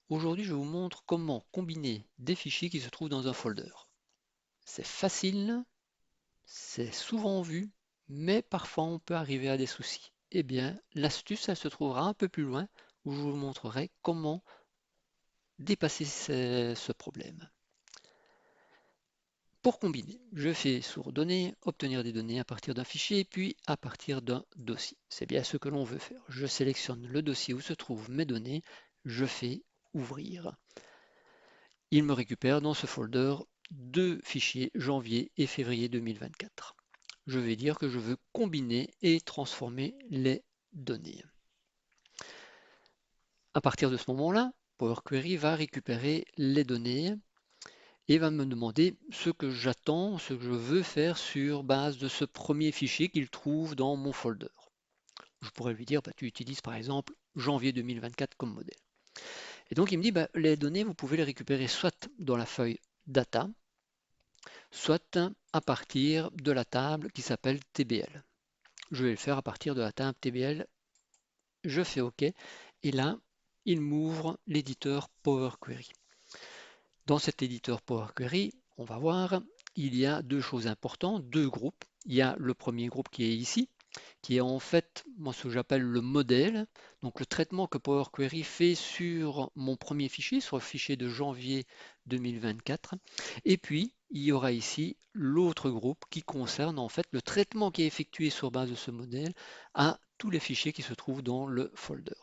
Aujourd'hui, je vous montre comment combiner des fichiers qui se trouvent dans un folder. C'est facile, c'est souvent vu, mais parfois on peut arriver à des soucis. Eh bien, l'astuce, elle se trouvera un peu plus loin, où je vous montrerai comment dépasser ce problème. Pour combiner, je fais sur Données, obtenir des données à partir d'un fichier, puis à partir d'un dossier. C'est bien ce que l'on veut faire. Je sélectionne le dossier où se trouvent mes données, je fais Ouvrir. Il me récupère dans ce folder deux fichiers janvier et février 2024. Je vais dire que je veux combiner et transformer les données. À partir de ce moment-là, Power Query va récupérer les données et va me demander ce que j'attends, ce que je veux faire sur base de ce premier fichier qu'il trouve dans mon folder. Je pourrais lui dire, tu utilises par exemple janvier 2024 comme modèle. Et donc il me dit, les données, vous pouvez les récupérer soit dans la feuille data, soit à partir de la table qui s'appelle TBL. Je vais le faire à partir de la table TBL. Je fais OK. Et là, il m'ouvre l'éditeur Power Query. Dans cet éditeur Power Query, on va voir, il y a deux choses importantes, deux groupes. Il y a le premier groupe qui est ici, qui est en fait moi, ce que j'appelle le modèle, donc le traitement que Power Query fait sur mon premier fichier, sur le fichier de janvier 2024. Et puis, il y aura ici l'autre groupe qui concerne en fait le traitement qui est effectué sur base de ce modèle à tous les fichiers qui se trouvent dans le folder.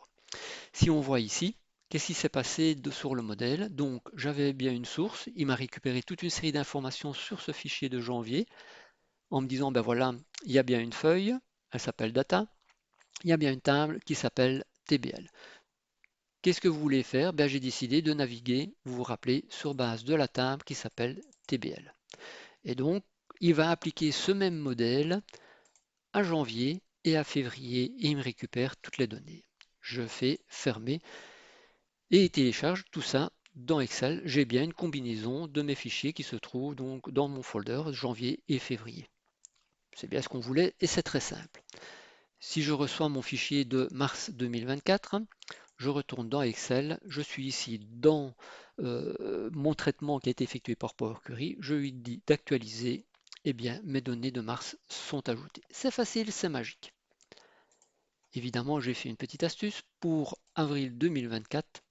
Si on voit ici, qu'est-ce qui s'est passé sur le modèle? Donc, j'avais bien une source, il m'a récupéré toute une série d'informations sur ce fichier de janvier en me disant, ben voilà, il y a bien une feuille, elle s'appelle data, il y a bien une table qui s'appelle TBL. Qu'est-ce que vous voulez faire? Ben, j'ai décidé de naviguer, vous vous rappelez, sur base de la table qui s'appelle TBL. Et donc, il va appliquer ce même modèle à janvier et à février et il me récupère toutes les données. Je fais fermer et il télécharge tout ça dans Excel. J'ai bien une combinaison de mes fichiers qui se trouvent donc dans mon folder janvier et février. C'est bien ce qu'on voulait et c'est très simple. Si je reçois mon fichier de mars 2024, je retourne dans Excel, je suis ici dans mon traitement qui a été effectué par Power Query, je lui dis d'actualiser, et bien mes données de mars sont ajoutées. C'est facile, c'est magique. Évidemment, j'ai fait une petite astuce pour avril 2024.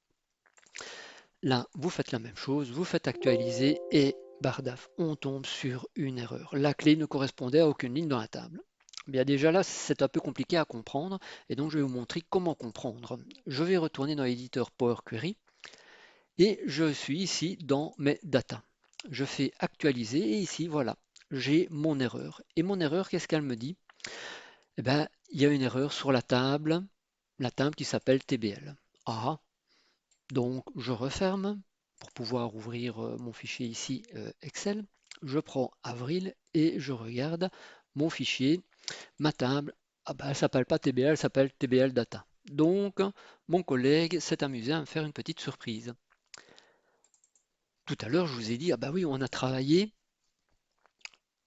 Là, vous faites la même chose, vous faites actualiser et bardaf, on tombe sur une erreur. La clé ne correspondait à aucune ligne dans la table. Bien déjà là, c'est un peu compliqué à comprendre et donc je vais vous montrer comment comprendre. Je vais retourner dans l'éditeur Power Query et je suis ici dans mes data. Je fais actualiser et ici, voilà, j'ai mon erreur. Et mon erreur, qu'est-ce qu'elle me dit? Eh bien, il y a une erreur sur la table qui s'appelle TBL. Ah, donc je referme pour pouvoir ouvrir mon fichier ici Excel. Je prends avril et je regarde mon fichier, ma table. Ah ben, elle ne s'appelle pas TBL, elle s'appelle TBL Data. Donc mon collègue s'est amusé à me faire une petite surprise. Tout à l'heure, je vous ai dit, ah bah oui, on a travaillé,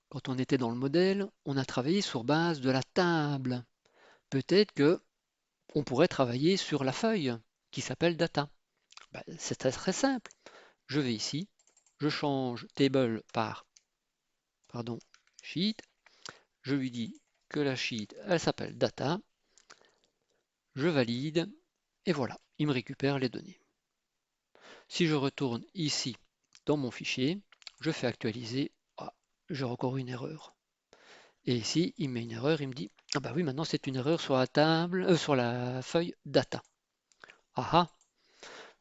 quand on était dans le modèle, on a travaillé sur base de la table. Peut-être que on pourrait travailler sur la feuille qui s'appelle Data. Ben, c'est très simple. Je vais ici, je change table par sheet, je lui dis que la sheet, elle s'appelle data, je valide, et voilà, il me récupère les données. Si je retourne ici dans mon fichier, je fais actualiser, ah, j'ai encore une erreur. Et ici, il met une erreur, il me dit, ah bah oui, maintenant c'est une erreur sur la table, sur la feuille data. Ah ah,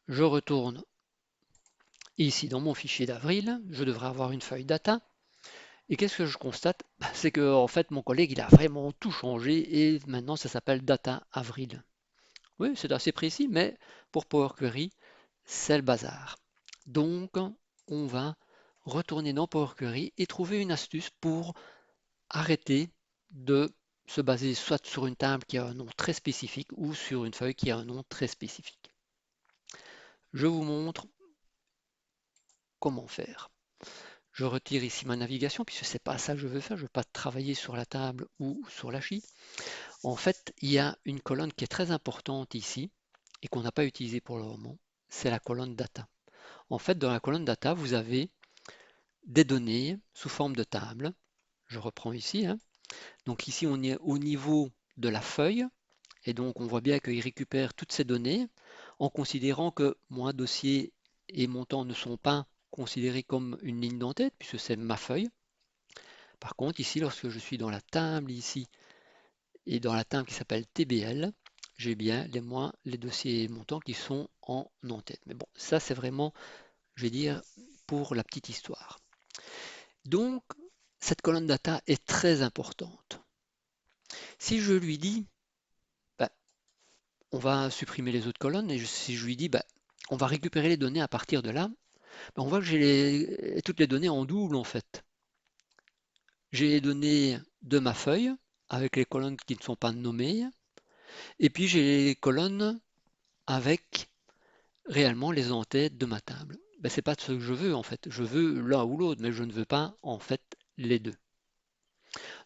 je retourne ici dans mon fichier d'avril, je devrais avoir une feuille data. Et qu'est-ce que je constate? C'est que en fait mon collègue il a vraiment tout changé et maintenant ça s'appelle Data Avril. Oui, c'est assez précis, mais pour Power Query, c'est le bazar. Donc on va retourner dans Power Query et trouver une astuce pour arrêter de se baser soit sur une table qui a un nom très spécifique ou sur une feuille qui a un nom très spécifique. Je vous montre comment faire. Je retire ici ma navigation puisque c'est pas ça que je veux faire, je ne veux pas travailler sur la table ou sur la sheet. En fait, il y a une colonne qui est très importante ici et qu'on n'a pas utilisée pour le moment. c'est la colonne data. En fait, dans la colonne data, vous avez des données sous forme de table. Je reprends ici, hein. Donc ici, on est au niveau de la feuille, et donc on voit bien qu'il récupère toutes ces données en considérant que mon dossier et montant ne sont pas considérés comme une ligne d'entête, puisque c'est ma feuille. Par contre, ici, lorsque je suis dans la table ici, et dans la table qui s'appelle TBL, j'ai bien les dossiers et montants qui sont en en-tête. Mais bon, ça c'est vraiment, je vais dire, pour la petite histoire. Donc, cette colonne data est très importante. Si je lui dis, bah, on va supprimer les autres colonnes, et si je lui dis, bah, on va récupérer les données à partir de là, bah, on voit que j'ai toutes les données en double en fait. J'ai les données de ma feuille, avec les colonnes qui ne sont pas nommées, et puis j'ai les colonnes avec réellement les en-têtes de ma table. Ben, c'est pas ce que je veux en fait. Je veux l'un ou l'autre, mais je ne veux pas en fait les deux.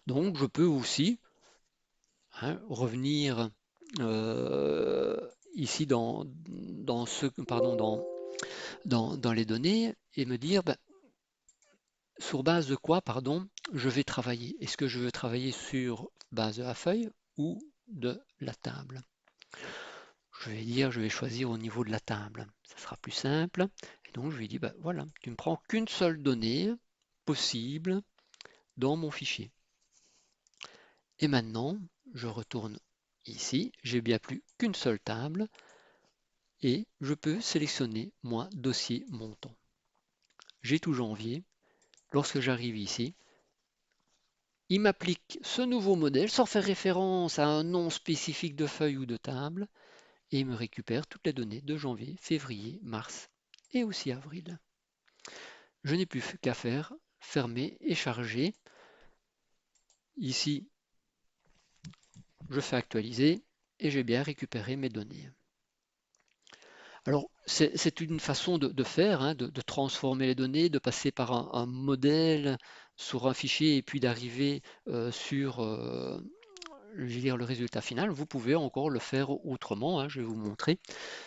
Donc je peux aussi, hein, revenir ici dans les données et me dire ben, sur base de quoi pardon, je vais travailler. Est-ce que je veux travailler sur base de la feuille ou de la table? Je vais choisir au niveau de la table. Ça sera plus simple. Et donc, je lui dis, bah, voilà, tu ne prends qu'une seule donnée possible dans mon fichier. Et maintenant, je retourne ici. J'ai bien plus qu'une seule table et je peux sélectionner, moi, dossier montant. J'ai tout janvier. Lorsque j'arrive ici, il m'applique ce nouveau modèle sans faire référence à un nom spécifique de feuille ou de table et il me récupère toutes les données de janvier, février, mars et aussi avril. Je n'ai plus qu'à faire fermer et charger. Ici, je fais actualiser et j'ai bien récupéré mes données. Alors, c'est une façon de faire, hein, de transformer les données, de passer par un modèle sur un fichier et puis d'arriver sur je vais dire, le résultat final. Vous pouvez encore le faire autrement, hein, je vais vous montrer.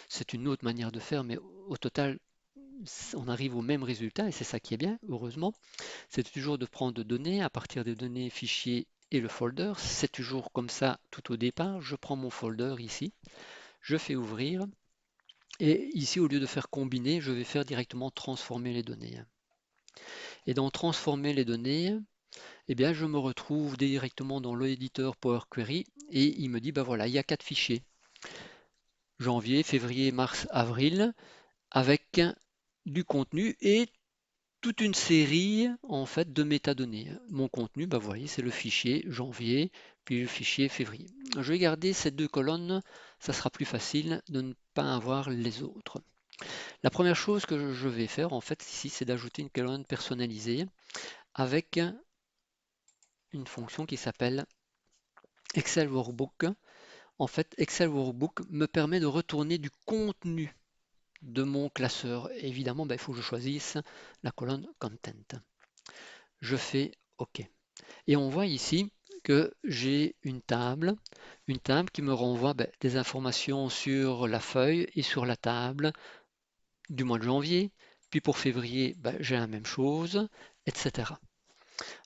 C'est une autre manière de faire, mais au total, on arrive au même résultat et c'est ça qui est bien, heureusement. C'est toujours de prendre de données à partir des données fichiers et le folder. C'est toujours comme ça tout au départ. Je prends mon folder ici, je fais ouvrir et ici au lieu de faire combiner, je vais faire directement transformer les données. Et dans transformer les données, eh bien, je me retrouve directement dans l'éditeur Power Query et il me dit, ben voilà, il y a 4 fichiers. Janvier, février, mars, avril, avec du contenu et toute une série en fait de métadonnées. Mon contenu, bah, vous voyez, c'est le fichier janvier, puis le fichier février. Je vais garder ces deux colonnes, ça sera plus facile de ne pas avoir les autres. La première chose que je vais faire en fait ici, c'est d'ajouter une colonne personnalisée avec une fonction qui s'appelle Excel Workbook. En fait, Excel Workbook me permet de retourner du contenu de mon classeur. Et évidemment, il faut que je choisisse la colonne Content. Je fais OK. Et on voit ici que j'ai une table qui me renvoie des informations sur la feuille et sur la table du mois de janvier. Puis pour février, j'ai la même chose, etc.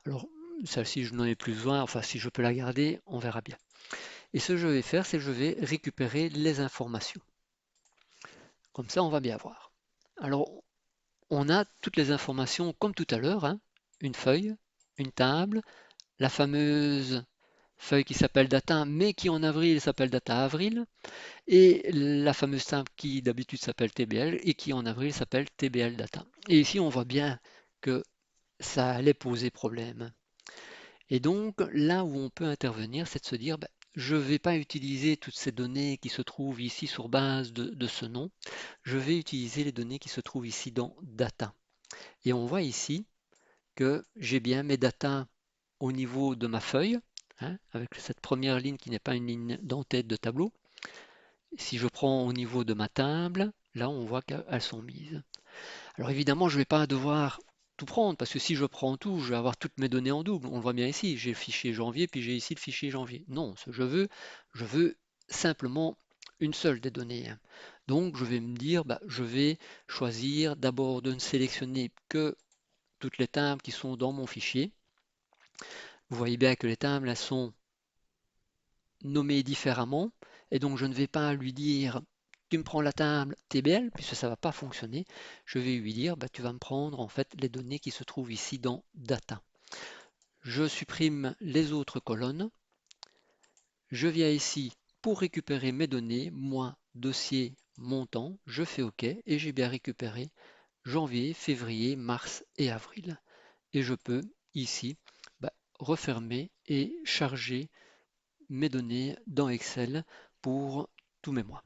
Alors, celle-ci, je n'en ai plus besoin. Enfin, si je peux la garder, on verra bien. Et ce que je vais faire, c'est que je vais récupérer les informations. Comme ça, on va bien voir. Alors, on a toutes les informations comme tout à l'heure, hein, une feuille, une table, la fameuse feuille qui s'appelle data, mais qui en avril s'appelle data avril, et la fameuse table qui d'habitude s'appelle TBL et qui en avril s'appelle TBL data. Et ici, on voit bien que ça allait poser problème. Et donc, là où on peut intervenir, c'est de se dire, je ne vais pas utiliser toutes ces données qui se trouvent ici sur base de ce nom, je vais utiliser les données qui se trouvent ici dans data. Et on voit ici que j'ai bien mes datas au niveau de ma feuille, hein, avec cette première ligne qui n'est pas une ligne d'entête de tableau. Si je prends au niveau de ma table, là on voit qu'elles sont mises. Alors évidemment, je ne vais pas devoir tout prendre, parce que si je prends tout, je vais avoir toutes mes données en double. On le voit bien ici, j'ai le fichier janvier, puis j'ai ici le fichier janvier. Non, ce que je veux simplement une seule des données. Donc je vais me dire, bah, je vais choisir d'abord de ne sélectionner que toutes les tables qui sont dans mon fichier. Vous voyez bien que les tables elles sont nommées différemment et donc je ne vais pas lui dire tu me prends la table TBL puisque ça ne va pas fonctionner. Je vais lui dire bah, tu vas me prendre en fait les données qui se trouvent ici dans Data. Je supprime les autres colonnes. Je viens ici pour récupérer mes données, moi, dossier, montant, je fais OK et j'ai bien récupéré janvier, février, mars et avril. Et je peux ici bah, refermer et charger mes données dans Excel pour tous mes mois.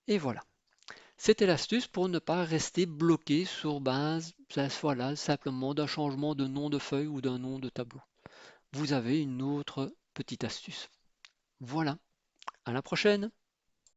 Et voilà. C'était l'astuce pour ne pas rester bloqué sur base, voilà, simplement d'un changement de nom de feuille ou d'un nom de tableau. Vous avez une autre petite astuce. Voilà, à la prochaine!